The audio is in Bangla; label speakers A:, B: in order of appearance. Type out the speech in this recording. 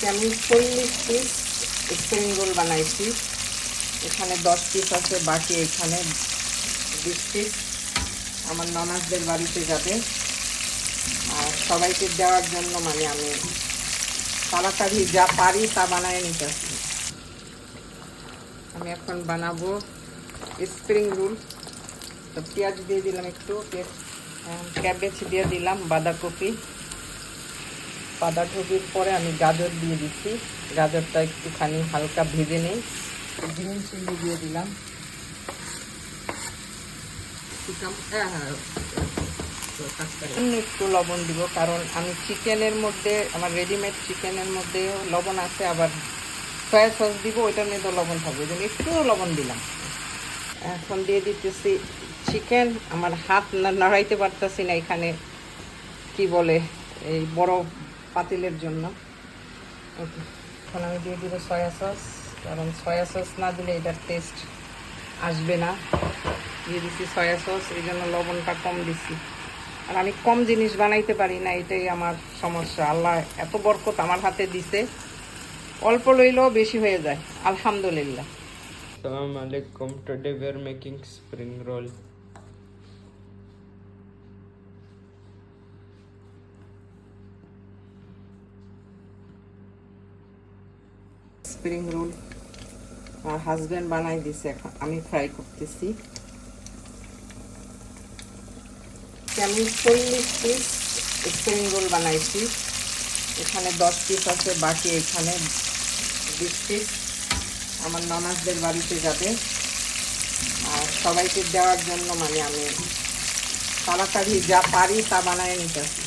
A: আজকে আমি 40 পিস স্প্রিং রোল বানাইছি। এখানে 10 পিস আছে, বাকি এখানে 20 পিস আমার ননাসদের বাড়িতে যাবে। আর সবাইকে দেওয়ার জন্য মানে আমি তাড়াতাড়ি যা পারি তা বানিয়ে নিতেছি। আমি এখন বানাবো স্প্রিং রোল। তো পেঁয়াজ দিয়ে দিলাম একটু, ক্যাবেজ দিয়ে দিলাম, বাঁধাকপির পরে আমি গাজর দিয়ে দিচ্ছি। গাজরটা একটুখানি হালকা ভেজে নিই। গ্রিন চিলি দিয়ে দিলাম, একটু লবণ দিব, কারণ আমি চিকেনের মধ্যে, আমার রেডিমেড চিকেনের মধ্যে লবণ আছে, আবার সয়া সস দিব, ওইটার মধ্যে লবণ থাকবে, এই জন্য একটু লবণ দিলাম। এখন দিয়ে দিতেছি চিকেন। আমার হাত নাড়াইতে পারতেছি না এখানে, কি বলে, এই বড় পাতিলের জন্য। ওকে, এখন আমি দিয়ে দিব সয়া সস, কারণ সয়া সস না দিলে এটার টেস্ট আসবে না। দিয়ে দিচ্ছি সয়া সস, এই জন্য লবণটা কম দিচ্ছি। আর আমি কম জিনিস বানাইতে পারি না, এটাই আমার সমস্যা। আল্লাহ এত বরকত আমার হাতে দিছে, অল্প লইলেও বেশি হয়ে যায়, আলহামদুলিল্লাহ।
B: Assalamu alaikum. Today we are making spring roll.
A: Spring roll আমার হাজব্যান্ড বানাই দিছে, এখন আমি ফ্রাই করতেছি। আমি 40 পিস স্প্রিং রোল বানাইছি। এখানে 10 পিস আছে, বাকি এখানে 20 পিস আমার ননাসদের বাড়িতে যাবে। আর সবাইকে দেওয়ার জন্য মানে আমি তাড়াতাড়ি যা পারি তা বানিয়ে নিতেছি।